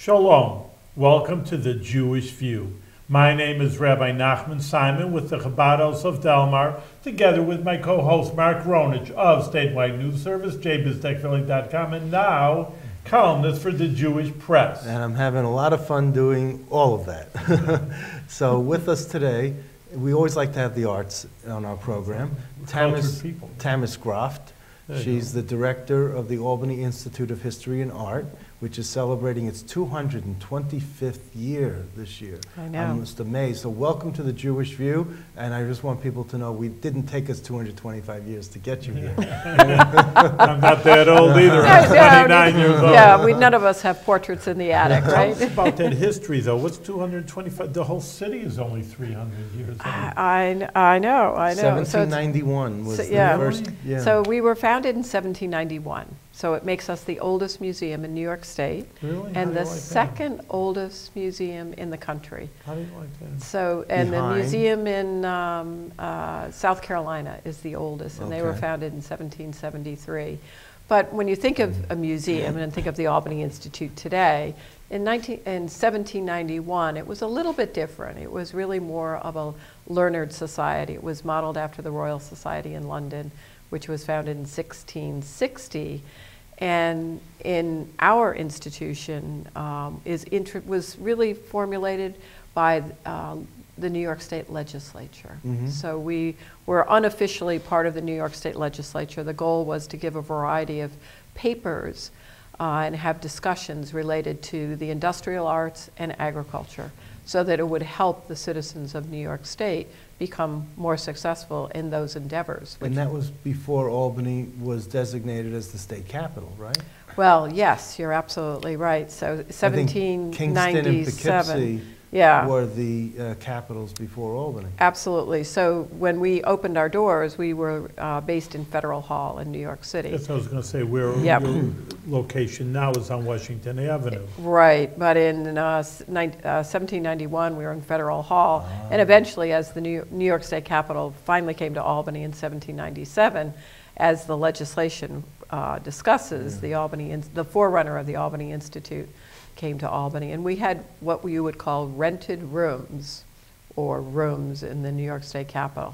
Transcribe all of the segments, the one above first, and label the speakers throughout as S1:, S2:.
S1: Shalom. Welcome to the Jewish View. My name is Rabbi Nachman Simon with the Chabados of Delmar, together with my co-host Mark Ronich of Statewide News Service, jbiztechphilly.com, and now columnist for the Jewish Press.
S2: And I'm having a lot of fun doing all of that. So with us today, we always like to have the arts on our program. View-Tammis Groft. She's the director of the Albany Institute of History and Art, which is celebrating its 225th year this year.
S3: I know.
S2: I'm just amazed. So welcome to the Jewish View, and I just want people to know we didn't take us 225 years to get you here.
S1: I'm not that old either. I'm 29 years old.
S3: Yeah, none of us have portraits in the attic, right?
S1: Tell us about that history, though. What's 225? The whole city is only 300 years old.
S3: I know.
S2: 1791 was the first. Yeah.
S3: So we were founded in 1791. So it makes us the oldest museum in New York State.
S1: Really?
S3: And the second oldest museum in the country.
S1: How do you like that?
S3: So, and the museum in South Carolina is the oldest, and they were founded in 1773. But when you think of a museum and think of the Albany Institute today, in 1791, it was a little bit different. It was really more of a learned society. It was modeled after the Royal Society in London, which was founded in 1660. And in our institution was really formulated by the New York State Legislature. So we were unofficially part of the New York State Legislature. The goal was to give a variety of papers and have discussions related to the industrial arts and agriculture, so that it would help the citizens of New York State become more successful in those endeavors.
S2: And that was before Albany was designated as the state capital, right?
S3: Well, yes, you're absolutely right. So 1797.
S2: Kingston and Poughkeepsie were the capitals before Albany.
S3: Absolutely. So when we opened our doors, we were based in Federal Hall in New York City.
S1: That's what I was going to say. Where your location now is on Washington Avenue.
S3: Right, but in 1791 we were in Federal Hall, and eventually, as the New York State Capitol finally came to Albany in 1797, as the legislation discusses, the forerunner of the Albany Institute came to Albany, and we had what you would call rented rooms, or rooms in the New York State Capitol,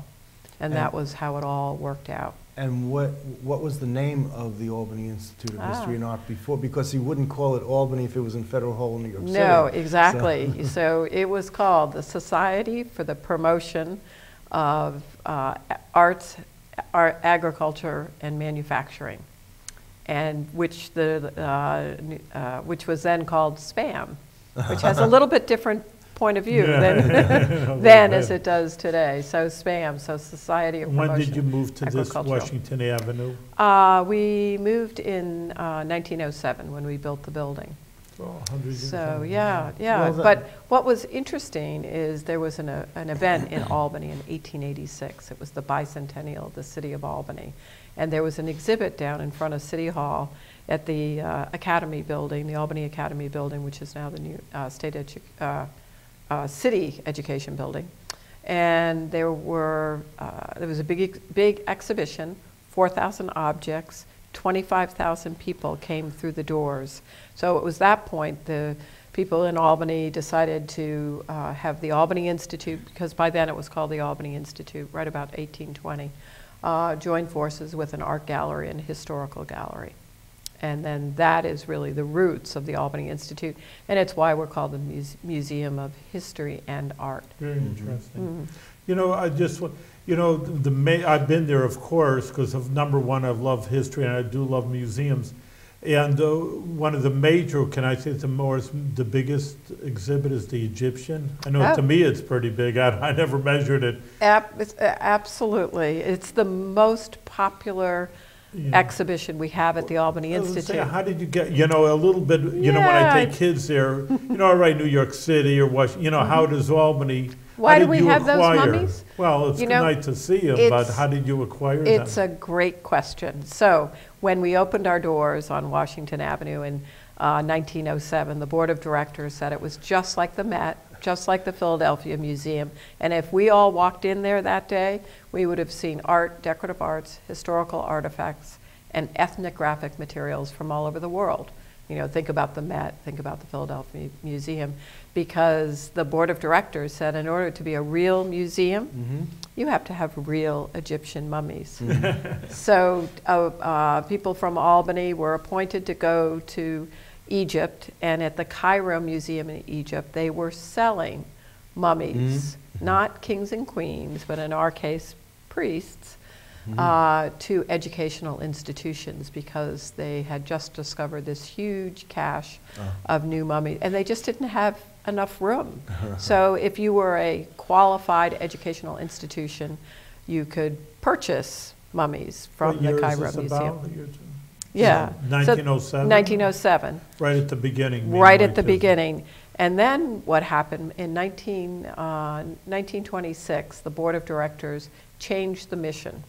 S3: and that was how it all worked out.
S2: And what was the name of the Albany Institute of History and Art before? Because you wouldn't call it Albany if it was in Federal Hall in New York City.
S3: No, exactly. So it was called the Society for the Promotion of Arts, Agriculture, and Manufacturing, and which was then called SPAM, which has a little bit different point of view than as it does today. So SPAM, so Society of Promotion.
S1: When did you move to this Washington Avenue?
S3: We moved in 1907 when we built the building.
S1: Oh, 100 years
S3: So
S1: ago.
S3: yeah. Well, but what was interesting is there was an event in Albany in 1886. It was the bicentennial of the city of Albany. And there was an exhibit down in front of City Hall at the Academy Building, the Albany Academy Building, which is now the new City Education Building. And there was a big exhibition, 4,000 objects, 25,000 people came through the doors. So it was that point the people in Albany decided to have the Albany Institute, because by then it was called the Albany Institute, right about 1820, join forces with an art gallery and a historical gallery. And then that is really the roots of the Albany Institute, and it's why we're called the Museum of History and Art.
S1: Very interesting. You know, I've been there, of course, because of number one, I love history and I do love museums. And one of the major, can I say the biggest exhibit is the Egyptian? I know to me it's pretty big. I never measured it.
S3: Absolutely. It's the most popular exhibition we have at the Albany Institute.
S1: Say, how did you get, a little bit, when I take kids there, I write New York City or Washington, how does Albany,
S3: why do we have those mummies?
S1: Well, it's nice to see them, but how did you acquire them?
S3: It's a great question. So when we opened our doors on Washington Avenue in 1907, the board of directors said it was just like the Met, just like the Philadelphia Museum. And if we all walked in there that day, we would have seen art, decorative arts, historical artifacts, and ethnographic materials from all over the world. You know, think about the Met, think about the Philadelphia Museum, because the board of directors said in order to be a real museum, you have to have real Egyptian mummies. So people from Albany were appointed to go to Egypt, and at the Cairo Museum in Egypt, they were selling mummies, not kings and queens, but in our case, priests, to educational institutions, because they had just discovered this huge cache of new mummies, and they just didn't have enough room. So if you were a qualified educational institution, you could purchase mummies from the Cairo Museum. Yeah.
S1: 1907?
S3: So 1907.
S1: Right at the beginning.
S3: Right at the beginning. And then what happened in 1926, the board of directors changed the mission,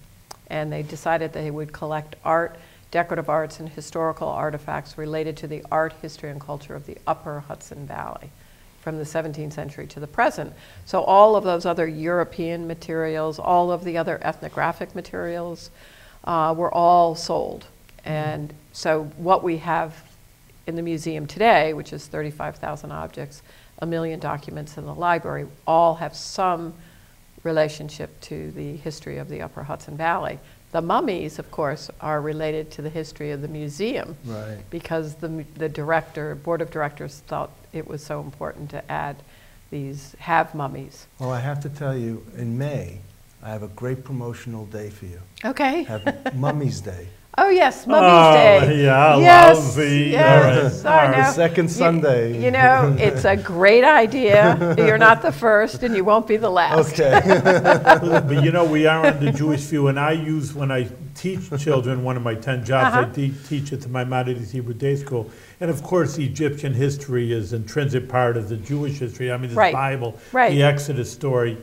S3: and they decided they would collect art, decorative arts, and historical artifacts related to the art, history, and culture of the upper Hudson Valley from the 17th century to the present. So all of those other European materials, all of the other ethnographic materials were all sold. And so what we have in the museum today, which is 35,000 objects, 1 million documents in the library, all have some relationship to the history of the Upper Hudson Valley. The mummies, of course, are related to the history of the museum, because the board of directors thought it was so important to have mummies.
S2: Well, I have to tell you, in May, I have a great promotional day for you.
S3: Okay.
S2: Have Mummy's Day.
S3: Oh yes, Mummy's Day.
S1: Yeah,
S3: yes,
S1: lousy.
S3: Yes, I know.
S2: The second Sunday.
S3: You know, it's a great idea. You're not the first, and you won't be the last.
S2: Okay.
S1: But you know, we are on the Jewish View, and I use, when I teach children, one of my 10 jobs, I teach it to my Maimonides Hebrew Day School. And of course, Egyptian history is an intrinsic part of the Jewish history. I mean, the Bible, the Exodus story.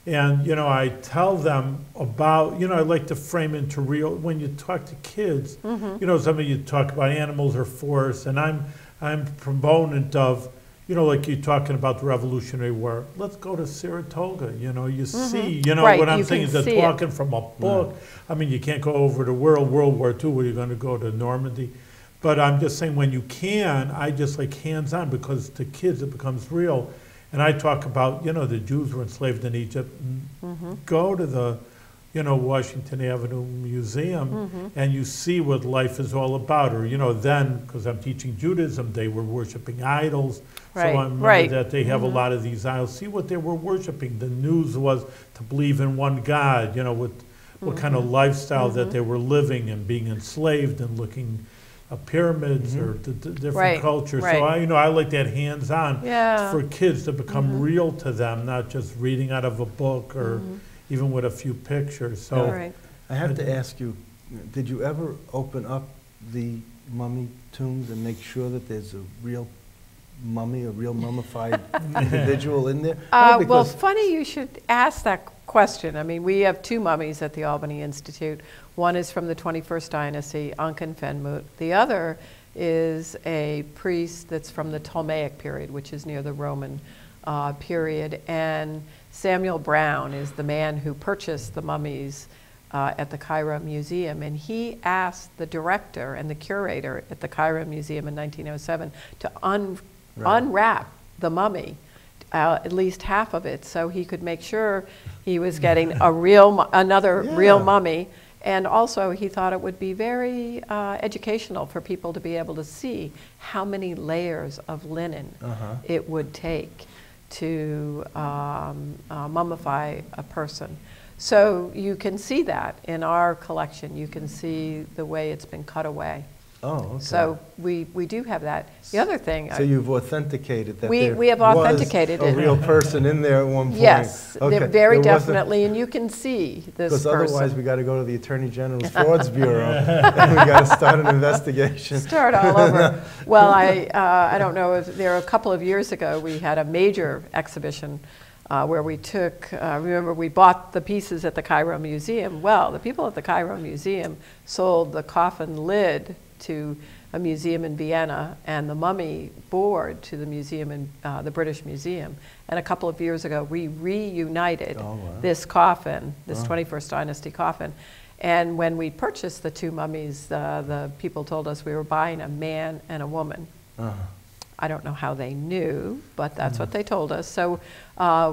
S1: And, you know, I tell them about, you know, I like to frame into real, when you talk to kids, you know, some of you talk about animals or forests, and I'm a proponent of, you know, like you're talking about the Revolutionary War. Let's go to Saratoga, you know, you see, you know, what I'm saying is they're talking from a book. I mean, you can't go over to World War II where you're going to go to Normandy. But I'm just saying, when you can, I just like hands-on, because to kids it becomes real. And I talk about, you know, the Jews were enslaved in Egypt. Go to the, you know, Washington Avenue Museum, and you see what life is all about. Or, you know, then, because I'm teaching Judaism, they were worshiping idols. So I remember that they have a lot of these idols. See what they were worshiping. The news was to believe in one God, you know, what kind of lifestyle that they were living, and being enslaved and looking pyramids or the different cultures. So I, you know, I like that hands-on for kids to become real to them, not just reading out of a book or even with a few pictures. So
S2: I have to ask you, did you ever open up the mummy tombs and make sure that there's a real mummy, a real mummified individual in there?
S3: Well, funny you should ask that question. I mean, we have 2 mummies at the Albany Institute. One is from the 21st dynasty, Ankh-Fenmut. The other is a priest that's from the Ptolemaic period, which is near the Roman period. And Samuel Brown is the man who purchased the mummies at the Cairo Museum. And he asked the director and the curator at the Cairo Museum in 1907 to unwrap the mummy, at least half of it, so he could make sure he was getting another real mummy. And also, he thought it would be very educational for people to be able to see how many layers of linen it would take to mummify a person. So you can see that in our collection. You can see the way it's been cut away.
S2: Oh, okay.
S3: So we do have that. The other thing...
S2: So you've authenticated that
S3: we have authenticated
S2: a real person in there at one point.
S3: Yes, very definitely, and you can see this person.
S2: Because otherwise we got to go to the Attorney General's Frauds Bureau, and we got to start an investigation.
S3: Start all over. Well, I don't know, if there were a couple of years ago, we had a major exhibition where we took, remember we bought the pieces at the Cairo Museum. Well, the people at the Cairo Museum sold the coffin lid to a museum in Vienna and the mummy board to the museum in the British Museum. And a couple of years ago, we reunited this coffin, this 21st dynasty coffin. And when we purchased the two mummies, the people told us we were buying a man and a woman. I don't know how they knew, but that's what they told us. So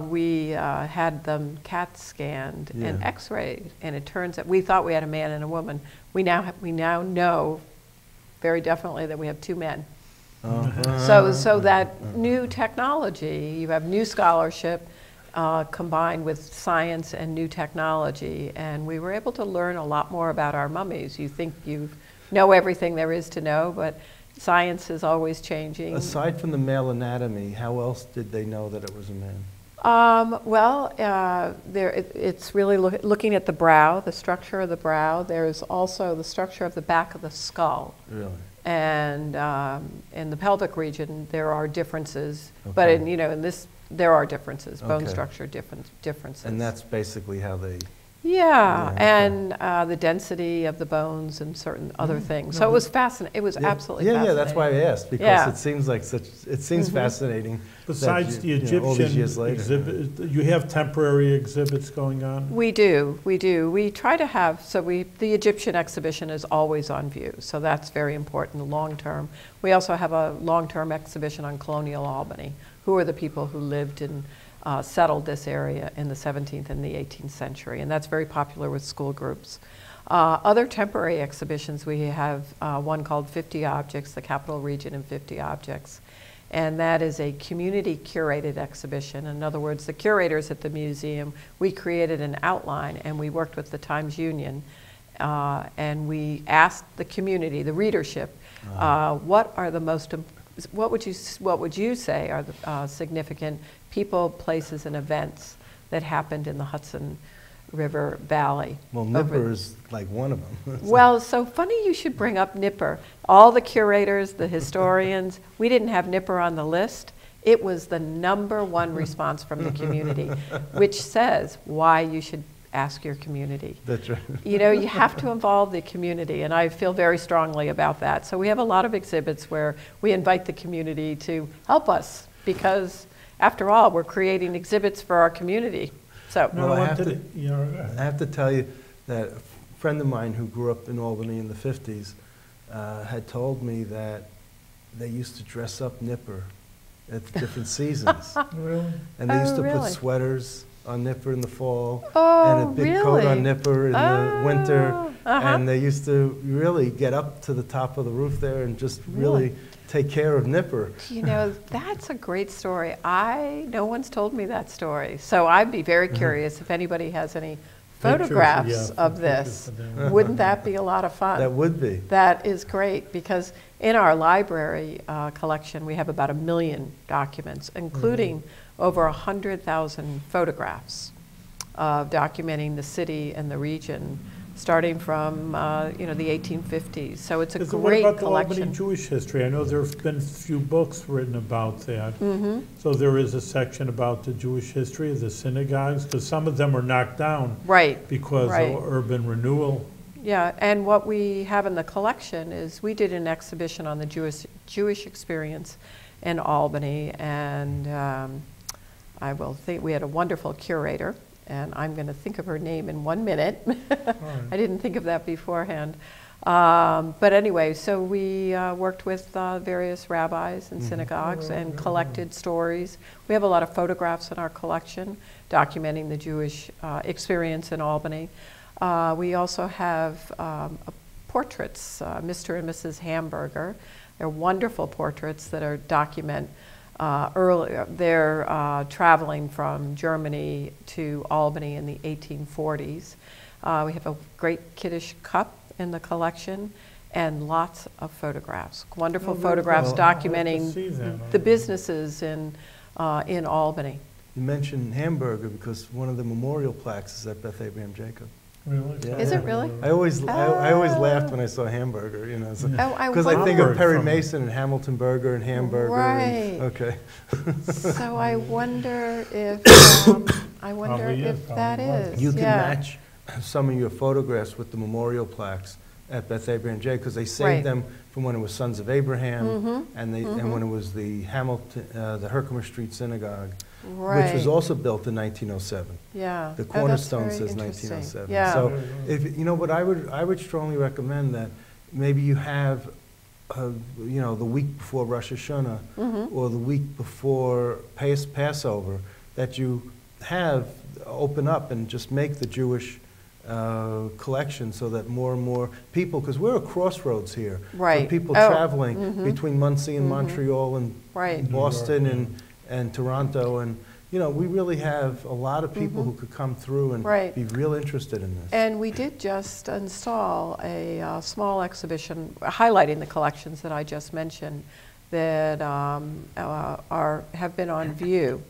S3: we had them CAT scanned and X-rayed, and it turns out we thought we had a man and a woman. We now know very definitely that we have two men. So that new technology, you have new scholarship combined with science and new technology, and we were able to learn a lot more about our mummies. You think you know everything there is to know, but science is always changing.
S2: Aside from the male anatomy, how else did they know that it was a man?
S3: It's really looking at the brow, the structure of the brow. There's also the structure of the back of the skull.
S2: Really?
S3: And in the pelvic region, there are differences, but in this, there are differences, bone structure differences.
S2: And that's basically how they...
S3: and the density of the bones and certain other things. So it was fascinating. It was absolutely fascinating.
S2: Yeah, that's why I asked, because it seems like it seems fascinating.
S1: Besides the Egyptian
S2: all these years later.
S1: exhibit, you have temporary exhibits going on?
S3: We do. We try to have, the Egyptian exhibition is always on view, so that's very important long term. We also have a long-term exhibition on colonial Albany. Who are the people who lived and settled this area in the 17th and the 18th century, and that's very popular with school groups. Other temporary exhibitions, we have one called 50 Objects, the Capital Region in 50 Objects, and that is a community curated exhibition. In other words, the curators at the museum, we created an outline and we worked with the Times Union and we asked the community, the readership, what are the most, what would you say are the significant people, places, and events that happened in the Hudson River Valley?
S2: Well, Nipper is like one of them.
S3: Well, so funny you should bring up Nipper. All the curators, the historians, we didn't have Nipper on the list. It was the #1 response from the community, which says why you should ask your community.
S2: That's right.
S3: You know, you have to involve the community, and I feel very strongly about that. So we have a lot of exhibits where we invite the community to help us, because after all, we're creating exhibits for our community. So
S2: I have to tell you that a friend of mine who grew up in Albany in the 50s had told me that they used to dress up Nipper at different seasons.
S1: Really?
S2: And they used to put sweaters on Nipper in the fall and a big coat on Nipper in the winter. And they used to really get up to the top of the roof there and just really take care of Nipper.
S3: You know, that's a great story. No one's told me that story. So I'd be very curious if anybody has any photographs of this. Wouldn't that be a lot of fun?
S2: That would be.
S3: That is great, because in our library collection, we have about 1 million documents, including over 100,000 photographs documenting the city and the region, starting from the 1850s. So it's a great
S1: collection. What about the
S3: collection.
S1: Albany Jewish history? I know there have been a few books written about that. So there is a section about the Jewish history of the synagogues, because some of them were knocked down because of urban renewal.
S3: Yeah, and what we have in the collection is we did an exhibition on the Jewish experience in Albany, and we had a wonderful curator, and I'm going to think of her name in 1 minute. I didn't think of that beforehand. But anyway, so we worked with various rabbis and synagogues and collected stories. We have a lot of photographs in our collection documenting the Jewish experience in Albany. We also have portraits, Mr. and Mrs. Hamburger. They're wonderful portraits that are document earlier. They're traveling from Germany to Albany in the 1840s. We have a great Kiddush cup in the collection and lots of photographs, wonderful photographs documenting the businesses in Albany.
S2: You mentioned Hamburger because one of the memorial plaques is at Beth Abraham Jacob.
S1: Really?
S2: Yeah.
S3: Is it really?
S2: I always laughed when I saw Hamburger, you know, because I think of Perry Mason and Hamilton Burger and Hamburger.
S3: Right.
S2: Okay.
S3: So I wonder if that is.
S2: You can match some of your photographs with the memorial plaques at Beth Abraham J, because they saved them from when it was Sons of Abraham, and when it was the Hamilton, the Herkimer Street Synagogue, which was also built in 1907.
S3: Yeah.
S2: The cornerstone says 1907.
S3: Yeah.
S2: So, if you know, what I would strongly recommend that maybe you have, you know, the week before Rosh Hashanah or the week before Passover, that you have open up and just make the Jewish collection, so that more and more people, because we're a crossroads here, for people traveling between Muncie and Montreal and Boston and Toronto, and you know, we really have a lot of people who could come through and be real interested in this.
S3: And we did just install a small exhibition highlighting the collections that I just mentioned that have been on view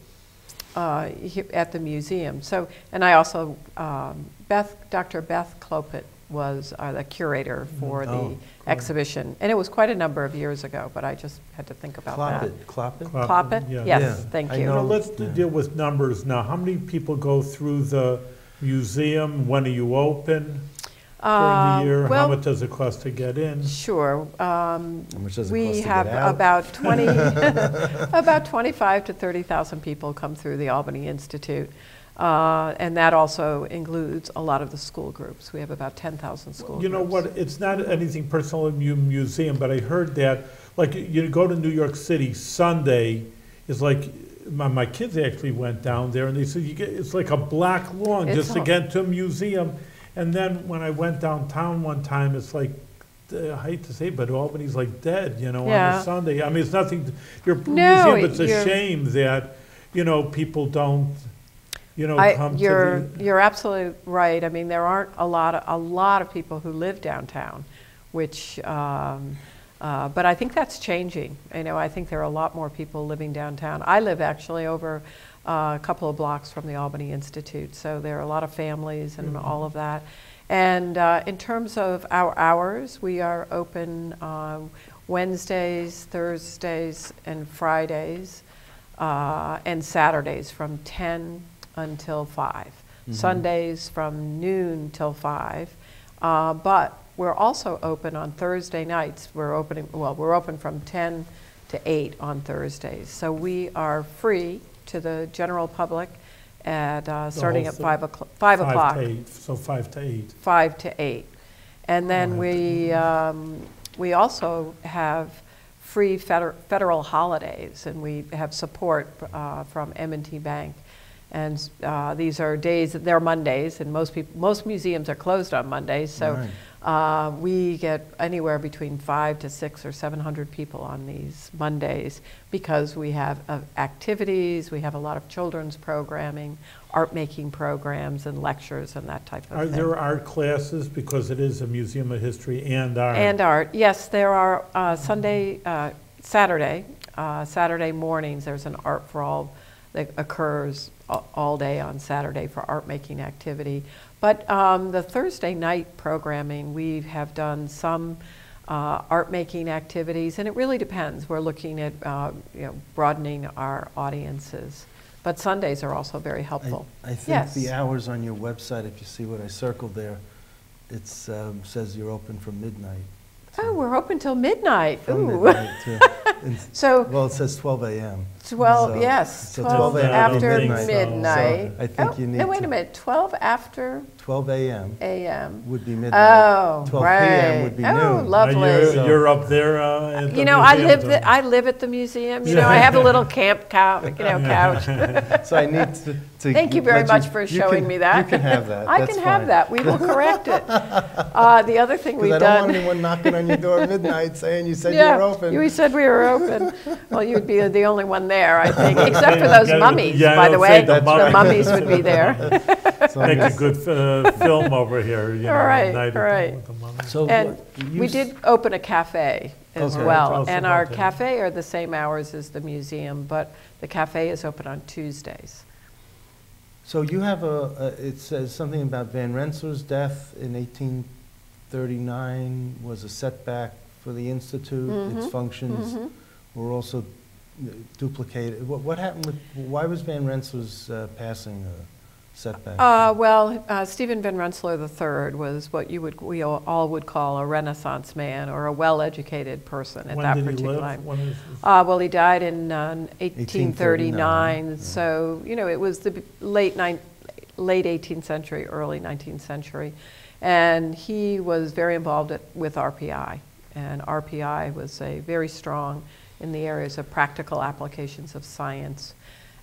S3: at the museum. So, and I also, Dr. Beth Clopet was the curator for the exhibition, and it was quite a number of years ago, but I just had to think about that. Clopet?
S1: Yeah.
S3: Yes, thank you.
S1: Let's deal with numbers now. How many people go through the museum? When are you open? During the year,
S3: well,
S1: how much does it cost to get in?
S3: Sure.
S2: How much does it
S3: we
S2: cost to
S3: have
S2: get out?
S3: about 25 to 30,000 people come through the Albany Institute, and that also includes a lot of the school groups. We have about 10,000 school groups.
S1: You know what? It's not anything personal in your museum, but I heard that, like, you go to New York City Sunday, is like. My kids actually went down there, and they said it's like a block long just to get to a museum. And then when I went downtown one time, it's like, I hate to say it, but Albany's like dead, you know, on a Sunday. I mean, it's nothing, your museum, it's a shame that, you know, people don't, you know, come to the...
S3: You're absolutely right. I mean, there aren't a lot of people who live downtown, which, but I think that's changing. You know, I think there are a lot more people living downtown. I live actually over a couple of blocks from the Albany Institute, so there are a lot of families and all of that. And in terms of our hours, we are open Wednesdays, Thursdays, and Fridays, and Saturdays from 10 until 5. Sundays from noon till 5. But we're also open on Thursday nights. We're open from 10 to 8 on Thursdays. So we are free to the general public at starting at 5 o'clock. 5 o'clock.
S1: 5 to 8, so 5 to 8.
S3: 5 to 8. And then we also have free federal holidays, and we have support from M&T Bank. And these are days, they're Mondays, and most museums are closed on Mondays, so we get anywhere between 500 to 600 or 700 people on these Mondays, because we have activities, we have a lot of children's programming, art-making programs and lectures and that type of thing.
S1: Are there art classes, because it is a museum of history and art?
S3: And art, yes, there are Saturday mornings, there's an Art for All that occurs all day on Saturday for art-making activity. But the Thursday night programming, we have done some art-making activities, and it really depends. We're looking at broadening our audiences. But Sundays are also very helpful.
S2: I think the hours on your website, if you see what I circled there, it says you're open from midnight.
S3: Oh, we're open till midnight.
S2: From
S3: Ooh.
S2: midnight, too.
S3: Well,
S2: it says 12 a.m.
S3: 12, yes,
S2: so
S3: 12 after midnight.
S2: So I think you need
S3: no, wait a minute, 12 after
S2: 12 a.m. would be midnight.
S3: Oh,
S2: 12
S3: right.
S2: p.m. would be noon.
S3: Oh, lovely.
S1: You're up there at the
S3: you know,
S1: museum,
S3: I live at the museum. You know, I have a little camp couch.
S2: So I need to
S3: thank you very much for showing me that.
S2: You can have that.
S3: I can have that. We will correct it. The other thing we've done.
S2: Because I don't want anyone knocking on your door at midnight saying you said you were open.
S3: We said we were open. Well, you'd be the only one there, I think, except for those mummies, by the way. The mummies would be there.
S1: Make a good film over here. You know,
S3: right.
S2: So
S3: and we did open a cafe as well. And our cafe are the same hours as the museum, but the cafe is open on Tuesdays.
S2: So you have it says something about Van Rensselaer's death in 1839 was a setback for the Institute. Its functions were also duplicated. What happened with, why was Van Rensselaer's passing setback?
S3: Stephen Van Rensselaer III was what we all would call a Renaissance man or a well-educated person at that particular time.
S1: When is
S3: Well, he died in 1839,
S2: yeah.
S3: so it was the late 18th century, early 19th century, and he was very involved with RPI, and RPI was very strong in the areas of practical applications of science.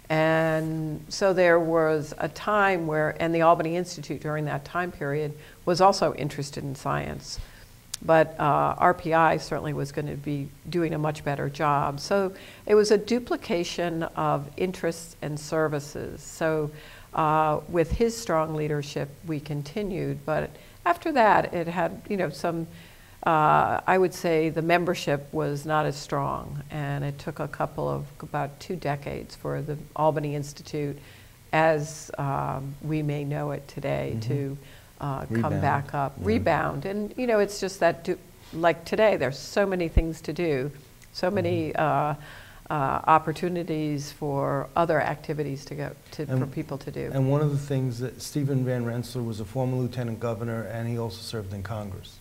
S3: And so there was a time and the Albany Institute during that time period was also interested in science. But RPI certainly was going to be doing a much better job. So it was a duplication of interests and services. So with his strong leadership, we continued. But after that, it had, some, I would say the membership was not as strong. And it took about 2 decades for the Albany Institute, as we may know it today, to come back up, rebound. And, it's just that, like today, there's so many things to do, so many opportunities for other activities for people to do.
S2: And one of the things that Stephen Van Rensselaer was a former lieutenant governor, and he also served in Congress.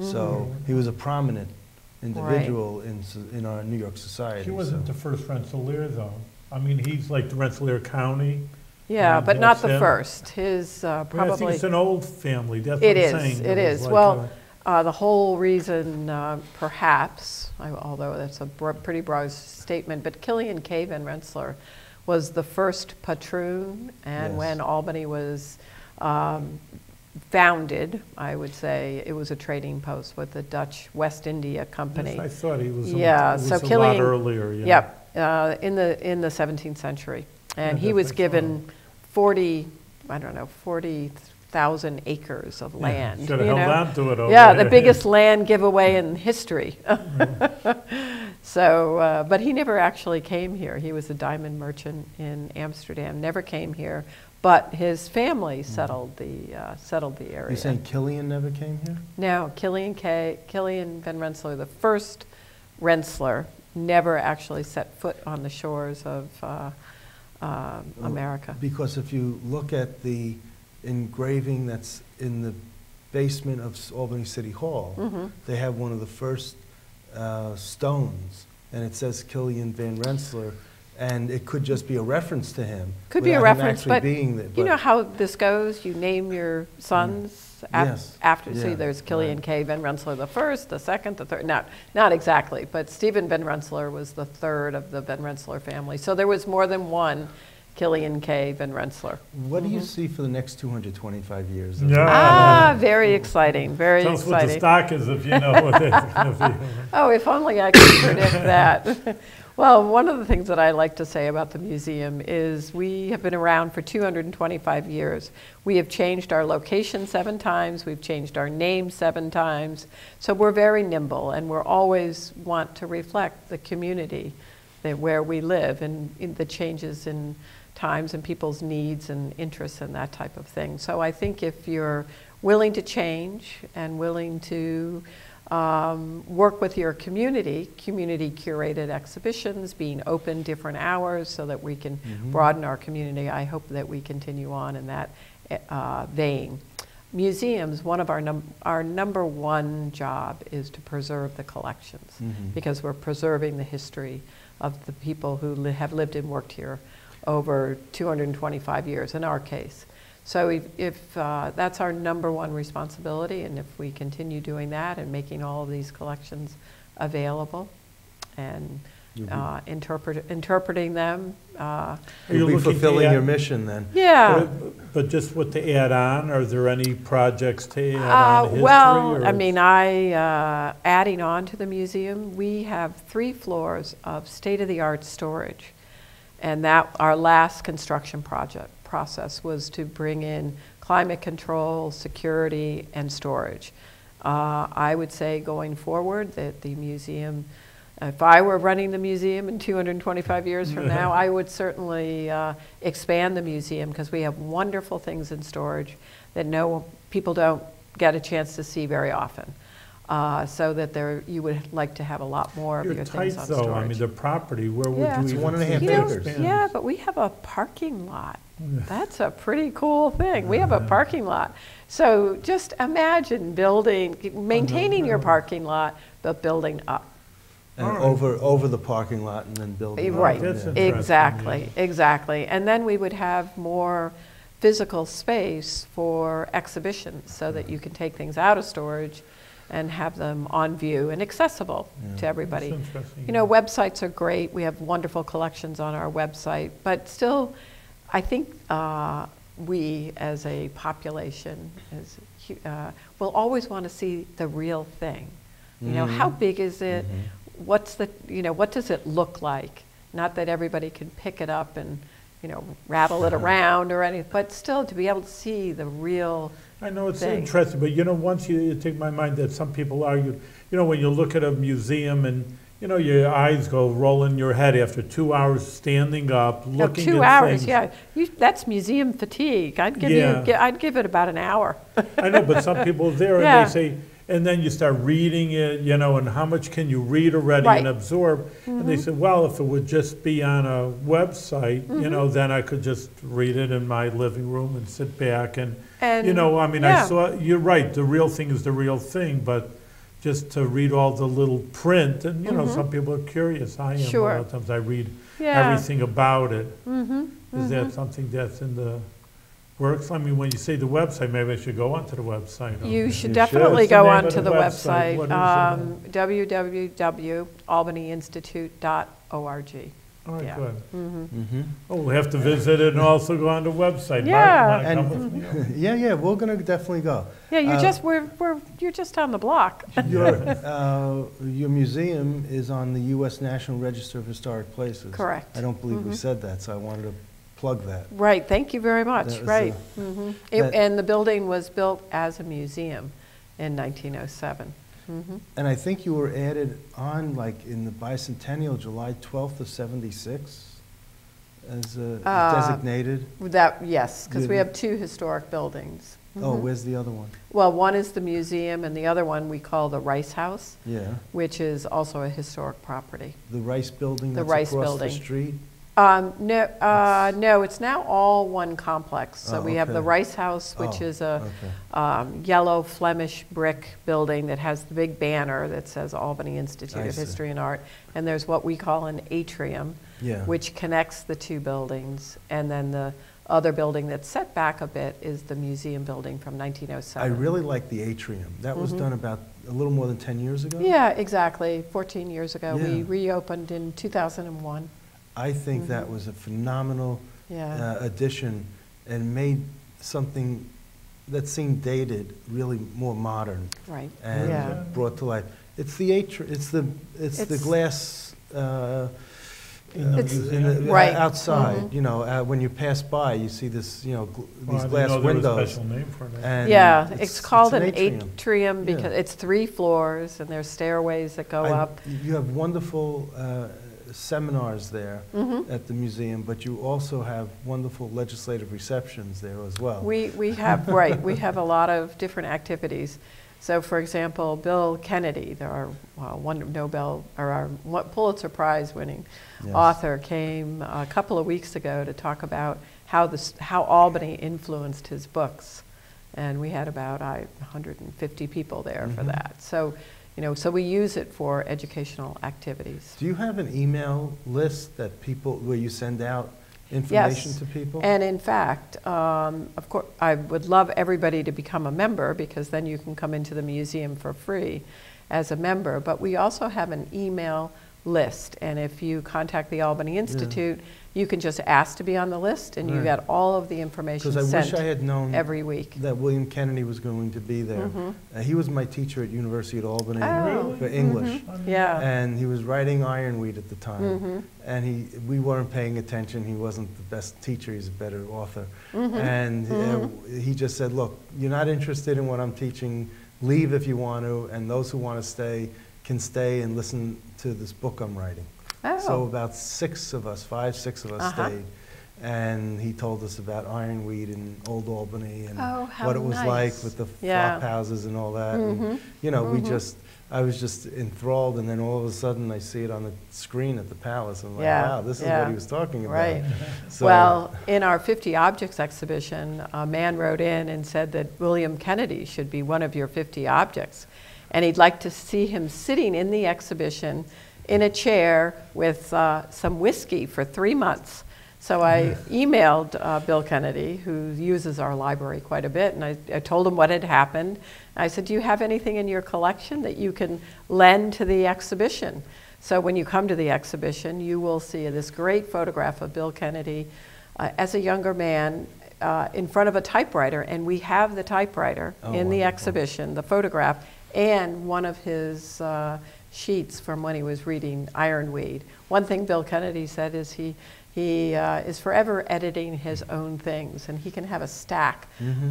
S2: So he was a prominent individual in our New York society.
S1: He wasn't the first Rensselaer, though. I mean, he's like the Rensselaer County.
S3: Yeah, but not the first. His probably.
S1: I think it's an old family. That's
S3: what
S1: I'm saying.
S3: It is. Well, the whole reason, perhaps, although that's a pretty broad statement, but Killian K. Van Rensselaer was the first patroon, and when Albany was founded, I would say it was a trading post with the Dutch West India Company.
S1: Yes, I thought he was.
S3: So Killian,
S1: a lot earlier.
S3: Yep, in the 17th century, and he was given 40,000 acres of land.
S1: Should have held on to it over
S3: there. The biggest land giveaway in history. So, but he never actually came here. He was a diamond merchant in Amsterdam. Never came here, but his family settled the area.
S2: You're saying Killian never came here?
S3: No, Killian Van Rensselaer, the first Rensselaer, never actually set foot on the shores of America.
S2: Because if you look at the engraving that's in the basement of Albany City Hall, they have one of the first stones, and it says Killian Van Rensselaer, and it could just be a reference to him.
S3: Could be a reference, but you know how this goes? You name your sons after. See, there's Killian K. Van Rensselaer the first, the second, the third. Not exactly, but Stephen Van Rensselaer was the third of the Van Rensselaer family. So there was more than one Killian K. Van Rensselaer.
S2: What do you see for the next 225 years?
S3: Very exciting, very
S1: exciting. Tell us what the stock is if you know what it's going to be.
S3: Oh, if only I could predict that. Well, one of the things that I like to say about the museum is we have been around for 225 years. We have changed our location 7 times. We've changed our name 7 times. So we're very nimble, and we're always want to reflect the community where we live and in the changes in times and people's needs and interests and that type of thing. So I think if you're willing to change and willing to work with your community curated exhibitions, being open different hours so that we can broaden our community. I hope that we continue on in that vein. Museums, one of our number one job is to preserve the collections because we're preserving the history of the people who have lived and worked here over 225 years in our case. So if that's our number one responsibility, and if we continue doing that and making all of these collections available and interpreting them.
S2: You'll be fulfilling your mission then.
S3: Yeah.
S1: But just what to add on, are there any projects to add on to history?
S3: Well, I mean, adding on to the museum, we have 3 floors of state-of-the-art storage. And that our last construction process was to bring in climate control, security, and storage. I would say going forward that the museum, if I were running the museum in 225 years from now, I would certainly expand the museum because we have wonderful things in storage that people don't get a chance to see very often. so that you would like to have a lot more of your things on storage.
S1: You're tight, though. I mean, the property, where would
S3: Yeah.
S1: you
S2: It's
S1: even
S2: 1.5
S1: see
S2: acres.
S1: it?
S3: Yeah, but we have a parking lot. That's a pretty cool thing. We have a parking lot. So just imagine maintaining your parking lot, but building up.
S2: And
S1: All right.
S2: over the parking lot and then building.
S3: Right,
S1: That's
S2: Yeah.
S1: interesting,
S3: exactly,
S1: yeah.
S3: exactly. And then we would have more physical space for exhibitions so that you can take things out of storage and have them on view and accessible to everybody.
S1: That's interesting,
S3: You know, websites are great. We have wonderful collections on our website, but still, I think we as a population will always want to see the real thing. You know, how big is it? What does it look like? Not that everybody can pick it up and, rattle it around or anything, but still to be able to see the real
S1: I know it's
S3: thing.
S1: interesting, but once you take my mind that some people argue, when you look at a museum and, your eyes go rolling your head after 2 hours standing up, looking at
S3: 2 hours,
S1: things.
S3: yeah. That's museum fatigue. I'd give it about an hour.
S1: I know, but some people are there
S3: Yeah.
S1: and they say, and then you start reading it, and how much can you read already
S3: Right.
S1: and absorb? And they said, well, if it would just be on a website, then I could just read it in my living room and sit back and I
S3: yeah.
S1: saw, you're right, the real thing is the real thing, but just to read all the little print, and some people are curious. I am.
S3: Sure.
S1: A lot of times I read
S3: Yeah.
S1: everything about it. Is that something that's in the works? I mean, when you say the website, maybe I should go onto the website.
S3: You should
S2: should.
S3: definitely
S1: What's the
S3: go
S1: name of
S3: onto
S1: the
S3: the
S1: website?
S3: website,
S1: What is
S3: www.albanyinstitute.org.
S1: All right,
S3: Yeah.
S1: good.
S2: Mm-hmm.
S1: Oh, we'll have to visit it and also go on the website.
S3: Yeah.
S1: Mark, you wanna come with me?
S2: Yeah, we're gonna definitely go.
S3: Yeah, you're just on the block.
S2: Your museum is on the U.S. National Register of Historic Places.
S3: Correct.
S2: I don't believe we said that, so I wanted to plug that.
S3: Right, thank you very much,
S2: That was
S3: right.
S2: that-
S3: And the building was built as a museum in 1907.
S2: And I think you were added on, like, in the bicentennial, July 12th of '76, as designated.
S3: Yes, because we
S2: Yeah.
S3: have two historic buildings.
S2: Oh, where's the other one?
S3: Well, one is the museum, and the other one we call the Rice House,
S2: Yeah,
S3: which is also a historic property.
S2: the Rice Building
S3: The
S2: that's
S3: Rice
S2: across
S3: Building.
S2: the street.
S3: No, it's now all one complex. So
S2: Oh,
S3: we have the
S2: okay.
S3: Rice House, which
S2: Oh,
S3: is a
S2: okay.
S3: yellow Flemish brick building that has the big banner that says Albany Institute
S2: I
S3: of
S2: see.
S3: History and Art. And there's what we call an atrium,
S2: Yeah.
S3: which connects the two buildings. And then the other building that's set back a bit is the museum building from
S2: I
S3: 1907.
S2: really like the atrium. That was done about a little more than 10 years ago?
S3: Yeah, exactly. 14 years ago. We
S2: Yeah.
S3: reopened in 2001.
S2: I think that was a phenomenal
S3: Yeah.
S2: addition and made something that seemed dated really more modern
S3: Right.
S2: and
S3: Yeah.
S2: brought to life. It's the it's the
S3: It's-
S2: glass
S1: In the
S3: It's-
S1: museum?
S3: Right.
S2: outside. You know, when you pass by, you see this.
S1: Well, I
S2: These
S1: didn't
S2: glass
S1: know there was a
S2: windows.
S1: special name for it.
S2: And
S3: Yeah, it's called an
S2: atrium.
S3: atrium
S2: Yeah.
S3: because it's 3 floors and there's stairways that go up.
S2: You have wonderful seminars there
S3: Mm-hmm.
S2: at the museum, but you also have wonderful legislative receptions there as well.
S3: We have, right, we have a lot of different activities. So for example, Bill Kennedy, our one Nobel, or our Pulitzer Prize winning
S2: Yes.
S3: author, came a couple of weeks ago to talk about how Albany influenced his books. And we had about 150 people there for that. So, so we use it for educational activities.
S2: Do you have an email list that where you send out information to people?
S3: And in fact, of course, I would love everybody to become a member because then you can come into the museum for free as a member. But we also have an email list. And if you contact the Albany Institute, you can just ask to be on the list and you
S2: Right.
S3: get all of the information
S2: Because I wish
S3: sent
S2: I had known
S3: every week.
S2: that William Kennedy was going to be there. He was my teacher at University at Albany
S3: Oh.
S2: for English.
S3: Yeah.
S2: And he was writing Ironweed at the time. And we weren't paying attention. He wasn't the best teacher. He's a better author. And he just said, look, you're not interested in what I'm teaching. Leave if you want to. And those who want to stay can stay and listen to this book I'm writing.
S3: Oh.
S2: So about 5, 6 of us stayed. and he told us about ironweed in Old Albany and
S3: how
S2: what it was
S3: nice.
S2: like with the flop houses and all that. And, you know, I was just enthralled, and then all of a sudden I see it on the screen at the Palace. I'm like, wow, this is what he was talking about.
S3: Right.
S2: So,
S3: well, in our 50 Objects exhibition, a man wrote in and said that William Kennedy should be one of your 50 objects. And he'd like to see him sitting in the exhibition in a chair with some whiskey for 3 months. So I emailed Bill Kennedy, who uses our library quite a bit, and I told him what had happened. I said, do you have anything in your collection that you can lend to the exhibition? So when you come to the exhibition, you will see this great photograph of Bill Kennedy as a younger man in front of a typewriter, and we have the typewriter in the exhibition, the photograph, and one of his sheets from when he was reading Ironweed. One thing Bill Kennedy said is he is forever editing his own things, and he can have a stack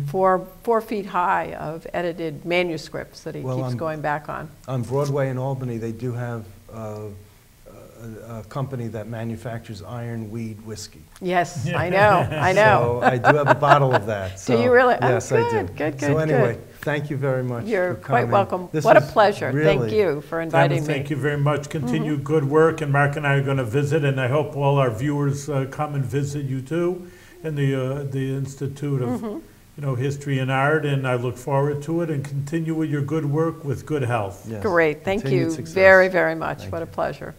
S3: 4 feet high of edited manuscripts that he keeps going back on.
S2: On Broadway in Albany, they do have a company that manufactures ironweed whiskey.
S3: Yes, I know, I know.
S2: So I do have a bottle of that. So
S3: do you really?
S2: Yes,
S3: good,
S2: I do.
S3: Good,
S2: so anyway, thank you very much.
S3: You're
S2: for coming.
S3: quite welcome.
S2: This
S3: what a
S2: is
S3: pleasure.
S2: Really,
S3: thank you for inviting me.
S1: Thank you very much. Continue good work, and Mark and I are going to visit, and I hope all our viewers come and visit you too in the Institute of History and Art, and I look forward to it, and continue with your good work with good health.
S2: Yes.
S3: Great. Thank
S2: Continued
S3: you
S2: success.
S3: very, very much. What a pleasure.